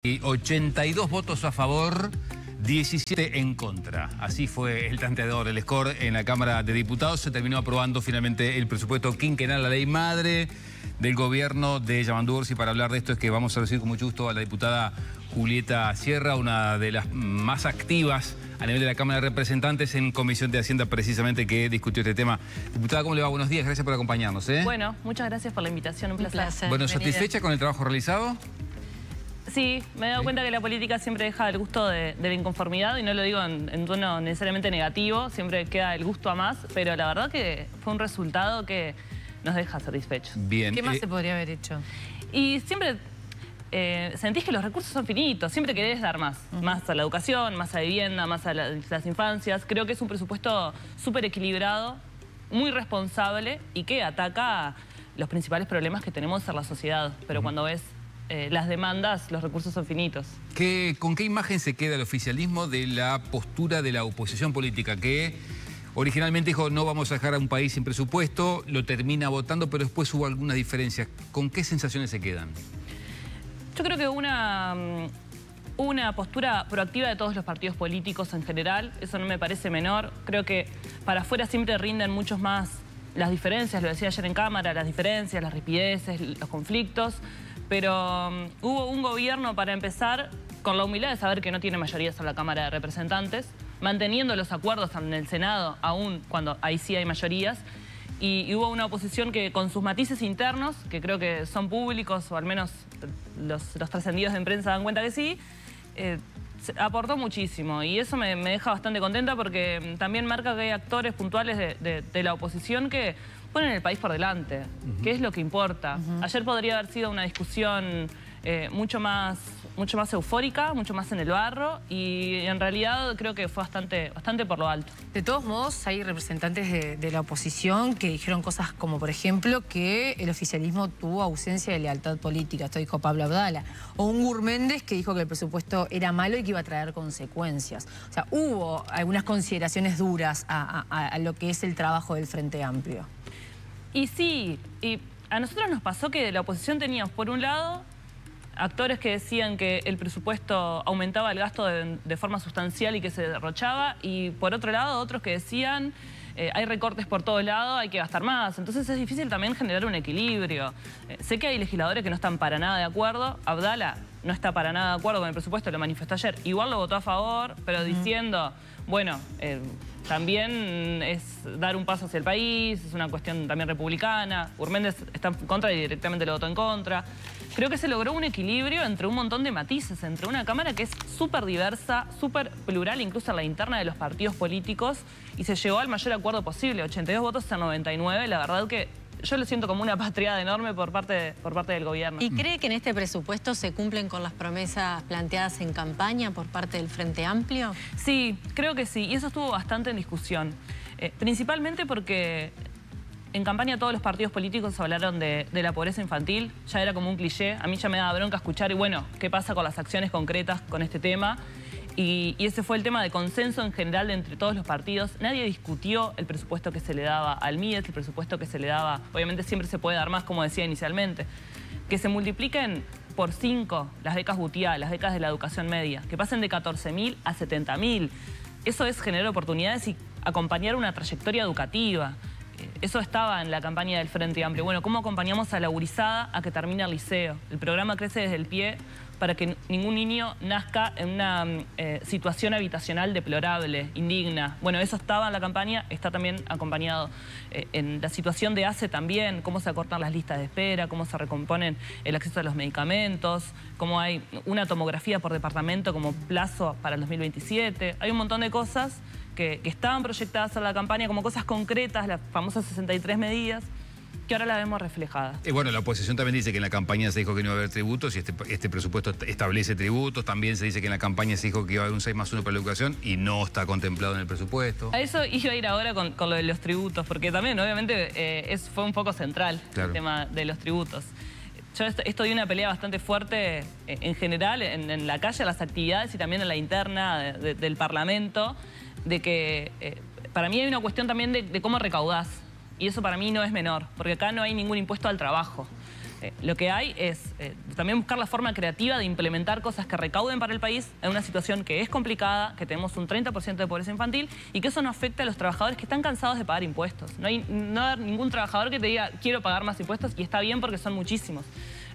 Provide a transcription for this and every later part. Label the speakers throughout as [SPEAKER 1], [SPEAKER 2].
[SPEAKER 1] Y 82 votos a favor, 17 en contra. Así fue el tanteador, el score en la Cámara de Diputados. Se terminó aprobando finalmente el presupuesto quinquenal, la ley madre del gobierno de Yamandu Orsi. Para hablar de esto es que vamos a recibir con mucho gusto a la diputada Julieta Sierra, una de las más activas a nivel de la Cámara de Representantes en Comisión de Hacienda, precisamente, que discutió este tema. Diputada, ¿cómo le va? Buenos días, gracias por acompañarnos.
[SPEAKER 2] Bueno, muchas gracias por la invitación, un placer.
[SPEAKER 1] Bueno, ¿satisfecha con el trabajo realizado?
[SPEAKER 2] Sí, me he dado cuenta que la política siempre deja el gusto de la inconformidad, y no lo digo en tono necesariamente negativo, siempre queda el gusto a más, pero la verdad que fue un resultado que nos deja satisfechos.
[SPEAKER 1] Bien.
[SPEAKER 3] ¿Qué más se podría haber hecho?
[SPEAKER 2] Y siempre sentís que los recursos son finitos, siempre querés dar más. Más a la educación, más a vivienda, más a las infancias. Creo que es un presupuesto súper equilibrado, muy responsable y que ataca los principales problemas que tenemos en la sociedad. Pero cuando ves las demandas, los recursos son finitos.
[SPEAKER 1] ¿Con qué imagen se queda el oficialismo de la postura de la oposición política? Que originalmente dijo no vamos a dejar a un país sin presupuesto, lo termina votando, pero después hubo algunas diferencias. ¿Con qué sensaciones se quedan?
[SPEAKER 2] Yo creo que una postura proactiva de todos los partidos políticos en general, eso no me parece menor. Creo que para afuera siempre rinden muchos más las diferencias, lo decía ayer en Cámara, las diferencias, las ripideces, los conflictos. Pero hubo un gobierno, para empezar, con la humildad de saber que no tiene mayorías en la Cámara de Representantes, manteniendo los acuerdos en el Senado, aún cuando ahí sí hay mayorías, y hubo una oposición que, con sus matices internos, que creo que son públicos, o al menos los trascendidos en prensa dan cuenta que sí, aportó muchísimo, y eso me deja bastante contenta, porque también marca que hay actores puntuales de la oposición que ponen el país por delante, que es lo que importa. Ayer podría haber sido una discusión mucho más eufórica, mucho más en el barro, y en realidad creo que fue bastante por lo alto.
[SPEAKER 3] De todos modos, hay representantes de la oposición que dijeron cosas como, por ejemplo, que el oficialismo tuvo ausencia de lealtad política. Esto dijo Pablo Abdala. O un Gurméndez que dijo que el presupuesto era malo y que iba a traer consecuencias. O sea, hubo algunas consideraciones duras a lo que es el trabajo del Frente Amplio.
[SPEAKER 2] Y sí, y a nosotros nos pasó que la oposición teníamos, por un lado, actores que decían que el presupuesto aumentaba el gasto de forma sustancial y que se derrochaba, y por otro lado otros que decían hay recortes por todos lados, hay que gastar más. Entonces es difícil también generar un equilibrio. Sé que hay legisladores que no están para nada de acuerdo. Abdala no está para nada de acuerdo con el presupuesto, lo manifestó ayer. Igual lo votó a favor, pero diciendo, bueno, también es dar un paso hacia el país, es una cuestión también republicana. Gurméndez está en contra y directamente lo votó en contra. Creo que se logró un equilibrio entre un montón de matices, entre una Cámara que es súper diversa, súper plural, incluso en la interna de los partidos políticos, y se llegó al mayor acuerdo posible, 82 votos a 99, la verdad que yo lo siento como una patriada enorme por parte del gobierno.
[SPEAKER 4] ¿Y cree que en este presupuesto se cumplen con las promesas planteadas en campaña por parte del Frente Amplio?
[SPEAKER 2] Sí, creo que sí, y eso estuvo bastante en discusión. Principalmente porque en campaña todos los partidos políticos hablaron de la pobreza infantil, ya era como un cliché. A mí ya me daba bronca escuchar, y bueno, ¿qué pasa con las acciones concretas con este tema? Y ese fue el tema de consenso en general entre todos los partidos. Nadie discutió el presupuesto que se le daba al MIDES, el presupuesto que se le daba, obviamente siempre se puede dar más, como decía inicialmente. Que se multipliquen por 5 las becas BUTIA, las becas de la educación media, que pasen de 14.000 a 70.000. Eso es generar oportunidades y acompañar una trayectoria educativa. Eso estaba en la campaña del Frente Amplio. Bueno, ¿cómo acompañamos a la gurizada a que termine el liceo? El programa Crece desde el Pie, para que ningún niño nazca en una situación habitacional deplorable, indigna. Bueno, eso estaba en la campaña, está también acompañado en la situación de ACE también, cómo se acortan las listas de espera, cómo se recomponen el acceso a los medicamentos, cómo hay una tomografía por departamento como plazo para el 2027. Hay un montón de cosas que estaban proyectadas en la campaña como cosas concretas, las famosas 63 medidas, que ahora las vemos reflejadas.
[SPEAKER 1] Bueno, la oposición también dice que en la campaña se dijo que no iba a haber tributos, y este presupuesto establece tributos. También se dice que en la campaña se dijo que iba a haber un 6+1 para la educación y no está contemplado en el presupuesto.
[SPEAKER 2] A eso iba a ir ahora con lo de los tributos, porque también obviamente fue un poco central el tema de los tributos. Yo estoy en una pelea bastante fuerte en general, en la calle, en las actividades y también en la interna del Parlamento, de que para mí hay una cuestión también de cómo recaudás. Y eso para mí no es menor, porque acá no hay ningún impuesto al trabajo. Lo que hay es también buscar la forma creativa de implementar cosas que recauden para el país en una situación que es complicada, que tenemos un 30% de pobreza infantil y que eso no afecte a los trabajadores que están cansados de pagar impuestos. No hay ningún trabajador que te diga quiero pagar más impuestos y está bien porque son muchísimos.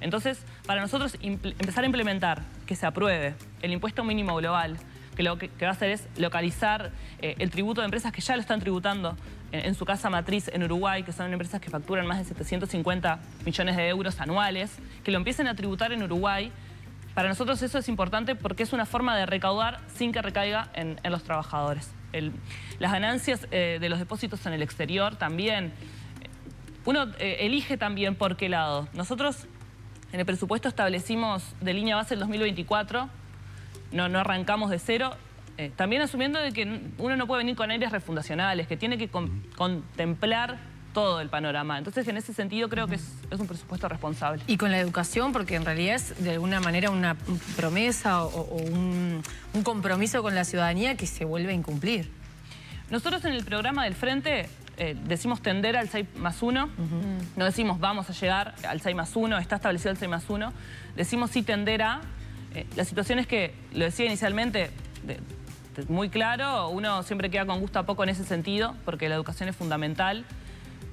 [SPEAKER 2] Entonces, para nosotros empezar a implementar que se apruebe el impuesto mínimo global, que lo que va a hacer es localizar el tributo de empresas que ya lo están tributando en su casa matriz en Uruguay, que son empresas que facturan más de 750 millones de euros anuales, que lo empiecen a tributar en Uruguay. Para nosotros eso es importante porque es una forma de recaudar sin que recaiga en los trabajadores. Las ganancias de los depósitos en el exterior también, uno elige también por qué lado. Nosotros en el presupuesto establecimos de línea base el 2024, no arrancamos de cero, también asumiendo de que uno no puede venir con aires refundacionales, que tiene que contemplar todo el panorama. Entonces, en ese sentido, creo que es un presupuesto responsable.
[SPEAKER 3] Y con la educación, porque en realidad es de alguna manera una promesa o un compromiso con la ciudadanía que se vuelve a incumplir.
[SPEAKER 2] Nosotros en el programa del Frente decimos tender al 6+1, no decimos vamos a llegar al 6+1, está establecido el 6+1, decimos sí tender a. La situación es que, lo decía inicialmente, muy claro, uno siempre queda con gusto a poco en ese sentido, porque la educación es fundamental.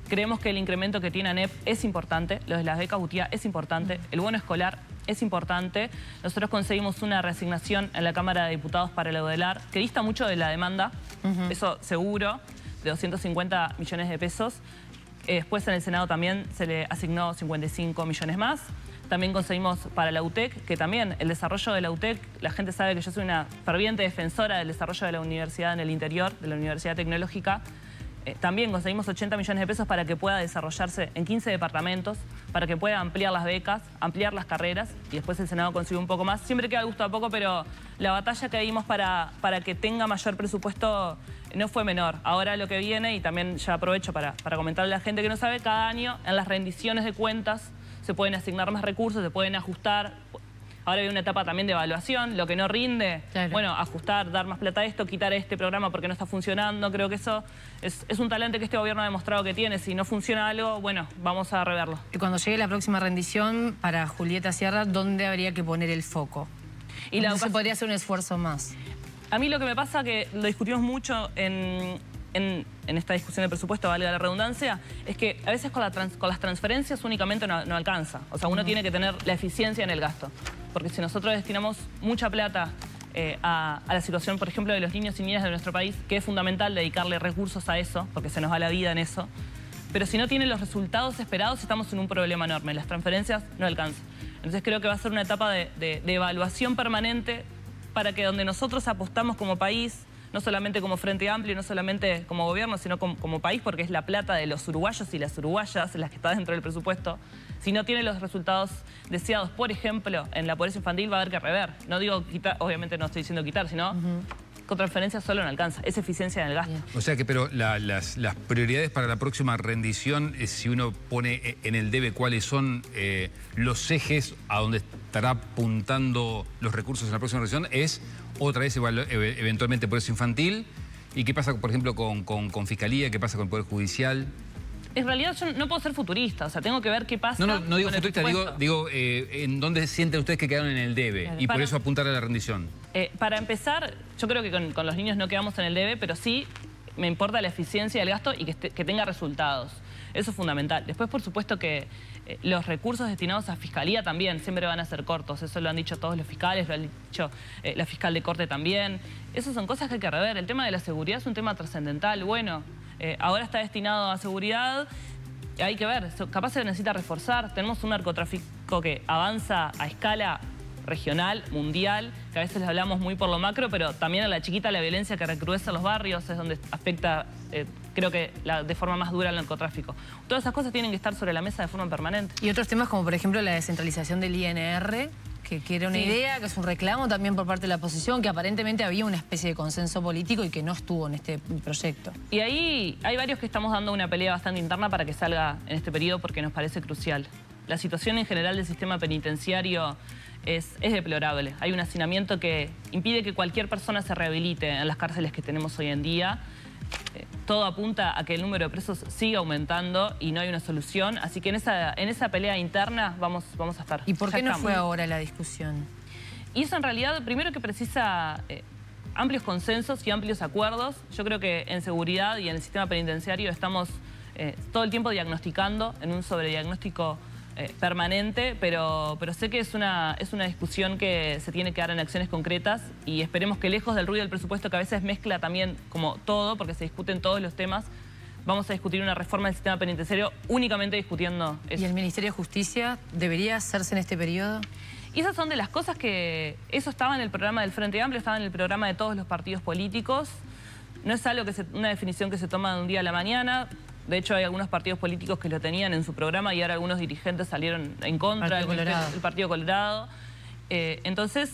[SPEAKER 2] Creemos que el incremento que tiene ANEP es importante, lo de las becas UTIA es importante, el bono escolar es importante. Nosotros conseguimos una reasignación en la Cámara de Diputados para el EUDELAR, que dista mucho de la demanda, eso seguro, de 250 millones de pesos. Después en el Senado también se le asignó 55 millones más. También conseguimos para la UTEC, que también el desarrollo de la UTEC, la gente sabe que yo soy una ferviente defensora del desarrollo de la universidad en el interior, de la Universidad Tecnológica. También conseguimos 80 millones de pesos para que pueda desarrollarse en 15 departamentos, para que pueda ampliar las becas, ampliar las carreras, y después el Senado consiguió un poco más. Siempre queda gusto a poco, pero la batalla que dimos para que tenga mayor presupuesto no fue menor. Ahora lo que viene, y también ya aprovecho para comentarle a la gente que no sabe, cada año en las rendiciones de cuentas se pueden asignar más recursos, se pueden ajustar. Ahora hay una etapa también de evaluación, lo que no rinde, claro. Bueno, ajustar, dar más plata a esto, quitar este programa porque no está funcionando. Creo que eso es un talento que este gobierno ha demostrado que tiene. Si no funciona algo, bueno, vamos a reverlo.
[SPEAKER 3] Y cuando llegue la próxima rendición para Julieta Sierra, ¿dónde habría que poner el foco? Y la se podría hacer un esfuerzo más.
[SPEAKER 2] A mí lo que me pasa, que lo discutimos mucho en esta discusión de presupuesto, valga la redundancia, es que a veces con las transferencias únicamente no alcanza. O sea, uno tiene que tener la eficiencia en el gasto. Porque si nosotros destinamos mucha plata a la situación, por ejemplo, de los niños y niñas de nuestro país, que es fundamental dedicarle recursos a eso, porque se nos va la vida en eso, pero si no tienen los resultados esperados, estamos en un problema enorme. Las transferencias no alcanzan. Entonces creo que va a ser una etapa de evaluación permanente para que donde nosotros apostamos como país, no solamente como Frente Amplio, no solamente como gobierno, sino como país, porque es la plata de los uruguayos y las uruguayas, las que está dentro del presupuesto. Si no tiene los resultados deseados, por ejemplo, en la pobreza infantil, va a haber que rever. No digo quitar, obviamente no estoy diciendo quitar, sino con transferencias solo no alcanza. Es eficiencia en el gasto.
[SPEAKER 1] O sea que, pero las prioridades para la próxima rendición, si uno pone en el debe cuáles son los ejes a donde estará apuntando los recursos en la próxima rendición, es otra vez eventualmente pobreza infantil. ¿Y qué pasa, por ejemplo, con Fiscalía? ¿Qué pasa con el Poder Judicial?
[SPEAKER 2] En realidad yo no puedo ser futurista, o sea, tengo que ver qué pasa.
[SPEAKER 1] No digo futurista, digo ¿en dónde sienten ustedes que quedaron en el debe? Claro. Y por eso apuntar a la rendición.
[SPEAKER 2] Para empezar, yo creo que con los niños no quedamos en el debe, pero sí me importa la eficiencia del gasto y que tenga resultados. Eso es fundamental. Después, por supuesto que los recursos destinados a Fiscalía también siempre van a ser cortos. Eso lo han dicho todos los fiscales, lo han dicho la fiscal de corte también. Esas son cosas que hay que rever. El tema de la seguridad es un tema trascendental. Bueno, ahora está destinado a seguridad. Hay que ver, capaz se necesita reforzar. Tenemos un narcotráfico que avanza a escala regional, mundial, que a veces les hablamos muy por lo macro, pero también a la chiquita la violencia que recrudece en los barrios es donde afecta, creo que de forma más dura el narcotráfico. Todas esas cosas tienen que estar sobre la mesa de forma permanente.
[SPEAKER 3] Y otros temas como por ejemplo la descentralización del INR, que era una idea, que es un reclamo también por parte de la oposición, que aparentemente había una especie de consenso político y que no estuvo en este proyecto.
[SPEAKER 2] Y ahí hay varios que estamos dando una pelea bastante interna para que salga en este periodo porque nos parece crucial. La situación en general del sistema penitenciario es deplorable. Hay un hacinamiento que impide que cualquier persona se rehabilite en las cárceles que tenemos hoy en día. todo apunta a que el número de presos siga aumentando y no hay una solución. Así que en esa pelea interna vamos a estar.
[SPEAKER 3] ¿Y por qué no fue ahora la discusión?
[SPEAKER 2] Y eso en realidad, primero que precisa amplios consensos y amplios acuerdos. Yo creo que en seguridad y en el sistema penitenciario estamos todo el tiempo diagnosticando, en un sobrediagnóstico permanente, pero sé que es una discusión que se tiene que dar en acciones concretas y esperemos que lejos del ruido del presupuesto, que a veces mezcla también como todo, porque se discuten todos los temas, vamos a discutir una reforma del sistema penitenciario únicamente discutiendo eso.
[SPEAKER 3] ¿Y el Ministerio de Justicia debería hacerse en este periodo?
[SPEAKER 2] Y esas son de las cosas que... Eso estaba en el programa del Frente Amplio, estaba en el programa de todos los partidos políticos. No es algo una definición que se toma de un día a la mañana. De hecho, hay algunos partidos políticos que lo tenían en su programa y ahora algunos dirigentes salieron en contra del Partido Colorado. Entonces,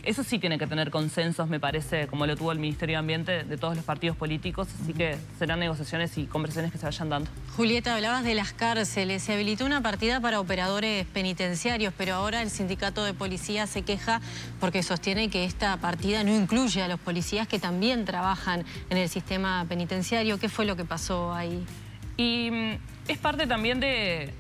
[SPEAKER 2] eso sí tiene que tener consensos, me parece, como lo tuvo el Ministerio de Ambiente de todos los partidos políticos. Así que serán negociaciones y conversaciones que se vayan dando.
[SPEAKER 4] Julieta, hablabas de las cárceles. Se habilitó una partida para operadores penitenciarios, pero ahora el sindicato de policías se queja porque sostiene que esta partida no incluye a los policías que también trabajan en el sistema penitenciario. ¿Qué fue lo que pasó ahí?
[SPEAKER 2] Y es parte también del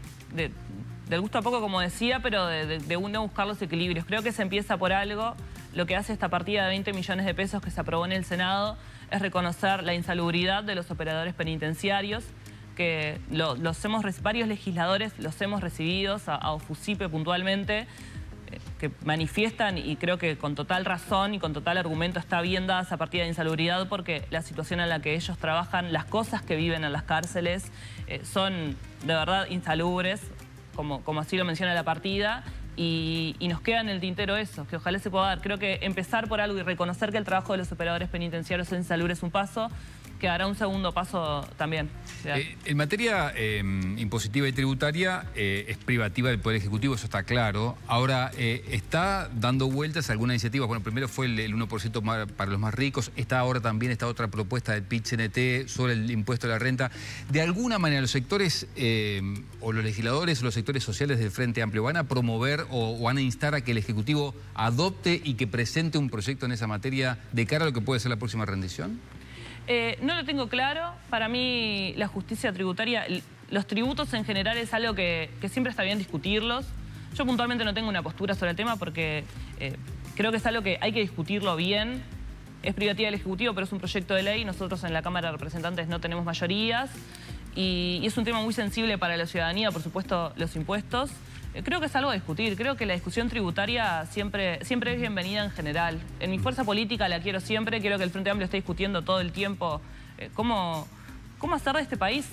[SPEAKER 2] gusto a poco, como decía, pero de uno buscar los equilibrios. Creo que se empieza por algo. Lo que hace esta partida de 20 millones de pesos que se aprobó en el Senado es reconocer la insalubridad de los operadores penitenciarios, que varios legisladores los hemos recibido, a OFUCIPE puntualmente, que manifiestan, y creo que con total razón y con total argumento está bien dada esa partida de insalubridad, porque la situación en la que ellos trabajan, las cosas que viven en las cárceles, son de verdad insalubres, como así lo menciona la partida, y nos queda en el tintero eso, que ojalá se pueda dar. Creo que empezar por algo y reconocer que el trabajo de los operadores penitenciarios en salud es un paso, quedará un segundo paso también.
[SPEAKER 1] En materia impositiva y tributaria es privativa del Poder Ejecutivo, eso está claro. Ahora, está dando vueltas alguna iniciativa. Bueno, primero fue el 1% para los más ricos. Está ahora también esta otra propuesta del PIT-CNT sobre el impuesto a la renta. De alguna manera, los sectores o los legisladores o los sectores sociales del Frente Amplio van a promover o van a instar a que el Ejecutivo adopte y que presente un proyecto en esa materia de cara a lo que puede ser la próxima rendición.
[SPEAKER 2] No lo tengo claro. Para mí la justicia tributaria, los tributos en general es algo que siempre está bien discutirlos. Yo puntualmente no tengo una postura sobre el tema porque creo que es algo que hay que discutirlo bien. Es privativa del Ejecutivo, pero es un proyecto de ley. Nosotros en la Cámara de Representantes no tenemos mayorías. Y es un tema muy sensible para la ciudadanía, por supuesto, los impuestos. Creo que es algo a discutir. Creo que la discusión tributaria siempre es bienvenida en general. En mi fuerza política la quiero siempre. Quiero que el Frente Amplio esté discutiendo todo el tiempo cómo hacer de este país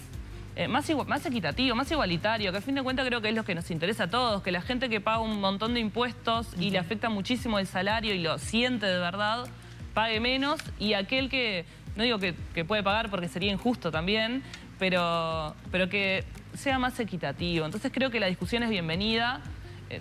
[SPEAKER 2] más equitativo, más igualitario, que a fin de cuentas creo que es lo que nos interesa a todos, que la gente que paga un montón de impuestos y le afecta muchísimo el salario y lo siente de verdad, pague menos, y aquel que, no digo que puede pagar porque sería injusto también, pero que sea más equitativo. Entonces creo que la discusión es bienvenida.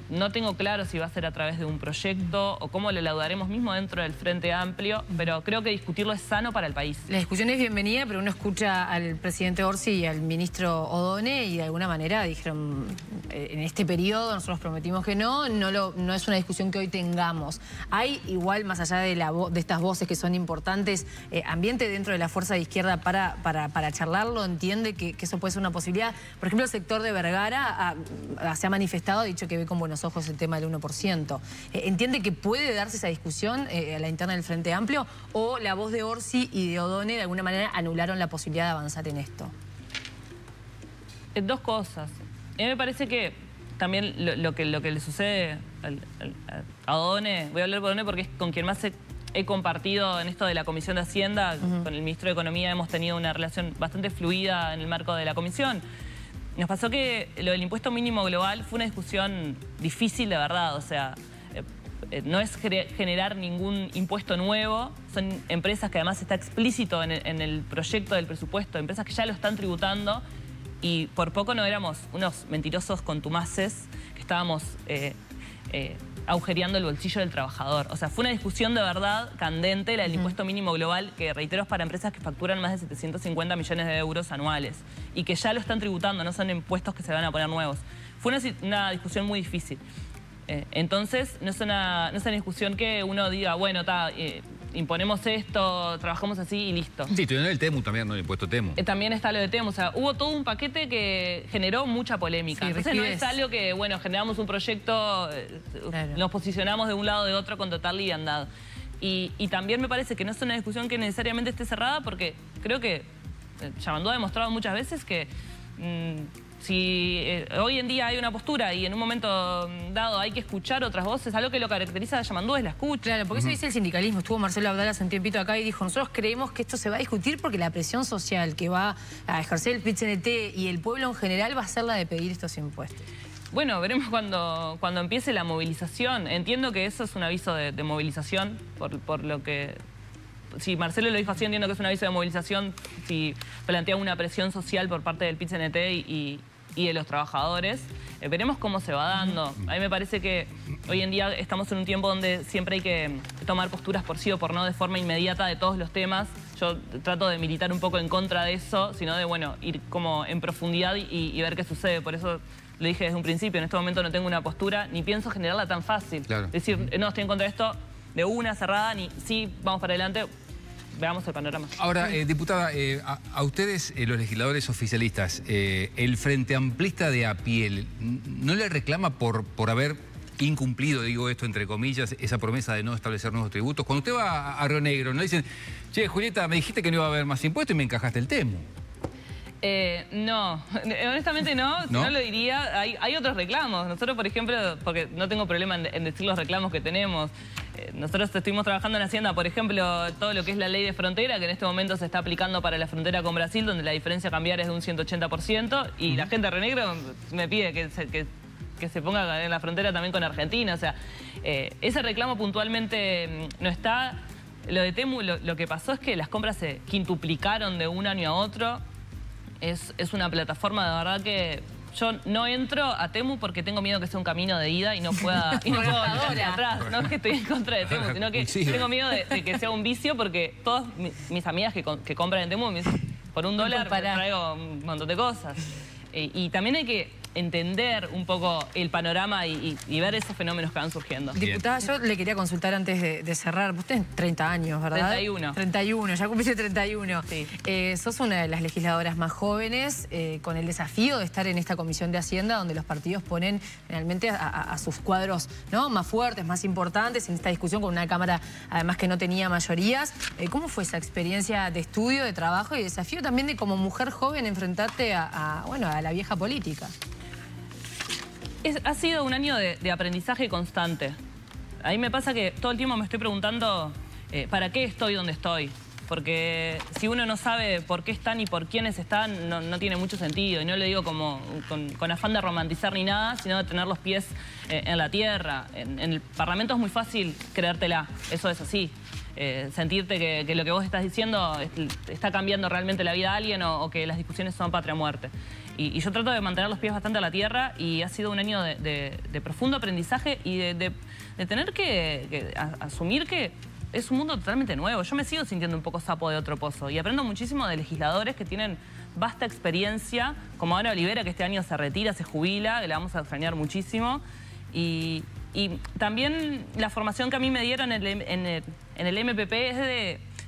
[SPEAKER 2] No tengo claro si va a ser a través de un proyecto o cómo lo laudaremos mismo dentro del Frente Amplio, pero creo que discutirlo es sano para el país.
[SPEAKER 3] La discusión es bienvenida, pero uno escucha al presidente Orsi y al ministro Odone y de alguna manera dijeron, en este periodo nosotros prometimos que no es una discusión que hoy tengamos. Hay igual, más allá de estas voces que son importantes, ambiente dentro de la fuerza de izquierda para charlarlo, entiende que eso puede ser una posibilidad. Por ejemplo, el sector de Vergara se ha manifestado, ha dicho que ve con buenos ojos el tema del 1%. ¿Entiende que puede darse esa discusión a la interna del Frente Amplio o la voz de Orsi y de Odone de alguna manera anularon la posibilidad de avanzar en esto?
[SPEAKER 2] Dos cosas. A mí me parece que también lo que le sucede a Odone, voy a hablar por Odone porque es con quien más he compartido en esto de la Comisión de Hacienda, con el Ministro de Economía hemos tenido una relación bastante fluida en el marco de la Comisión. Nos pasó que lo del impuesto mínimo global fue una discusión difícil de verdad, o sea, no es generar ningún impuesto nuevo, son empresas que además está explícito en el proyecto del presupuesto, empresas que ya lo están tributando y por poco no éramos unos mentirosos contumaces que estábamos agujereando el bolsillo del trabajador. O sea, fue una discusión de verdad candente, la del impuesto mínimo global, que reitero es para empresas que facturan más de 750 millones de euros anuales y que ya lo están tributando, no son impuestos que se van a poner nuevos. Fue una discusión muy difícil. Entonces, no es una discusión que uno diga, bueno, imponemos esto, trabajamos así y listo.
[SPEAKER 1] Sí, tuvieron el TEMU también, ¿no? El impuesto TEMU.
[SPEAKER 2] También está lo de TEMU, o sea, hubo todo un paquete que generó mucha polémica.
[SPEAKER 3] Sí,
[SPEAKER 2] Entonces no es algo que, bueno, generamos un proyecto,
[SPEAKER 3] claro,
[SPEAKER 2] nos posicionamos de un lado o de otro con total liviandad. Y también me parece que no es una discusión que necesariamente esté cerrada, porque creo que Yamandú ha demostrado muchas veces que si hoy en día hay una postura y en un momento dado hay que escuchar otras voces, algo que lo caracteriza de Yamandú es la escucha.
[SPEAKER 3] Claro, porque eso dice el sindicalismo. Estuvo Marcelo Abdala hace un tiempito acá y dijo, nosotros creemos que esto se va a discutir porque la presión social que va a ejercer el PIT-CNT y el pueblo en general va a ser la de pedir estos impuestos.
[SPEAKER 2] Bueno, veremos cuando empiece la movilización. Entiendo que eso es un aviso de movilización, por lo que... Si Marcelo lo dijo así, entiendo que es un aviso de movilización, si plantea una presión social por parte del PIT-CNT y de los trabajadores. Veremos cómo se va dando. A mí me parece que hoy en día estamos en un tiempo donde siempre hay que tomar posturas por sí o por no de forma inmediata de todos los temas. Yo trato de militar un poco en contra de eso, sino de, bueno, ir como en profundidad y ver qué sucede. Por eso lo dije desde un principio, en este momento no tengo una postura, ni pienso generarla tan fácil.
[SPEAKER 1] Claro.
[SPEAKER 2] Es decir, no estoy en contra de esto de una cerrada, ni sí, vamos para adelante. Veamos el panorama.
[SPEAKER 1] Ahora, diputada, a ustedes, los legisladores oficialistas, el Frente Amplista de a pie, ¿no le reclama por haber incumplido, digo esto entre comillas, esa promesa de no establecer nuevos tributos? Cuando usted va a Río Negro, ¿no dicen, che, Julieta, me dijiste que no iba a haber más impuestos y me encajaste el TEMU?
[SPEAKER 2] No, honestamente no, si no lo diría. Hay otros reclamos. Nosotros, por ejemplo, porque no tengo problema en decir los reclamos que tenemos. Nosotros estuvimos trabajando en Hacienda, por ejemplo, todo lo que es la ley de frontera, que en este momento se está aplicando para la frontera con Brasil, donde la diferencia cambiar es de un 180%, y la gente de Río Negro me pide que se ponga en la frontera también con Argentina. O sea, ese reclamo puntualmente no está. Lo de TEMU, lo que pasó es que las compras se quintuplicaron de un año a otro. Es una plataforma, de verdad, que yo no entro a TEMU porque tengo miedo que sea un camino de ida y no pueda volver hacia atrás. No es que estoy en contra de TEMU, sino que tengo miedo de que sea un vicio, porque todas mis amigas que compran en TEMU me dicen, por $1 me traigo un montón de cosas. Y también hay que entender un poco el panorama y ver esos fenómenos que van surgiendo.
[SPEAKER 3] Diputada, yo le quería consultar antes de cerrar. Usted tiene 30 años, ¿verdad?
[SPEAKER 2] 31.
[SPEAKER 3] 31, ya cumpliste 31.
[SPEAKER 2] Sí.
[SPEAKER 3] Sos una de las legisladoras más jóvenes, con el desafío de estar en esta comisión de Hacienda, donde los partidos ponen realmente a sus cuadros, ¿no?, más fuertes, más importantes, en esta discusión con una Cámara, además, que no tenía mayorías. ¿Cómo fue esa experiencia de estudio, de trabajo y desafío también de, como mujer joven, enfrentarte a la vieja política?
[SPEAKER 2] Ha sido un año de aprendizaje constante. A mí me pasa que todo el tiempo me estoy preguntando ¿para qué estoy donde estoy? Porque si uno no sabe por qué están y por quiénes están, no tiene mucho sentido. Y no le digo como con afán de romantizar ni nada, sino de tener los pies en la tierra. En el Parlamento es muy fácil creértela, eso es así. Sentirte que lo que vos estás diciendo está cambiando realmente la vida de alguien o que las discusiones son patria o muerte. Y yo trato de mantener los pies bastante a la tierra, y ha sido un año de profundo aprendizaje y de tener que asumir que es un mundo totalmente nuevo. Yo me sigo sintiendo un poco sapo de otro pozo y aprendo muchísimo de legisladores que tienen vasta experiencia, como Ana Olivera, que este año se retira, se jubila, que la vamos a extrañar muchísimo. Y también la formación que a mí me dieron en el MPP es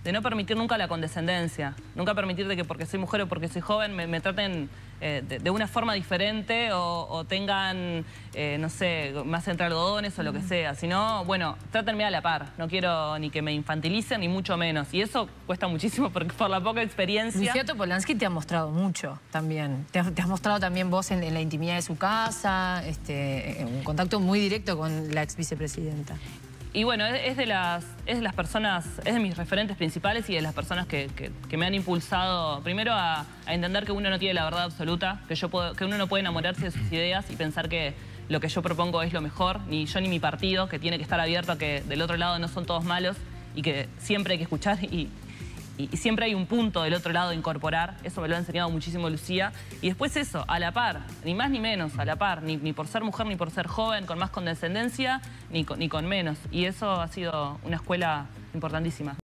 [SPEAKER 2] de no permitir nunca la condescendencia. Nunca permitir de que porque soy mujer o porque soy joven me traten de una forma diferente o tengan, no sé, más entre algodones o lo que sea. Sino, bueno, trátenme a la par. No quiero ni que me infantilicen ni mucho menos. Y eso cuesta muchísimo porque por la poca experiencia.
[SPEAKER 3] Lucia Topolansky te ha mostrado mucho también. Te has mostrado también vos en la intimidad de su casa, un contacto muy directo con la ex vicepresidenta.
[SPEAKER 2] Y bueno, es de las personas, es de mis referentes principales y de las personas que me han impulsado, primero a entender que uno no tiene la verdad absoluta, que uno no puede enamorarse de sus ideas y pensar que lo que yo propongo es lo mejor, ni yo ni mi partido, que tiene que estar abierto a que del otro lado no son todos malos y que siempre hay que escuchar y siempre hay un punto del otro lado a incorporar. Eso me lo ha enseñado muchísimo Lucía. Y después eso, a la par, ni más ni menos, a la par, ni por ser mujer ni por ser joven, con más condescendencia, ni con menos. Y eso ha sido una escuela importantísima.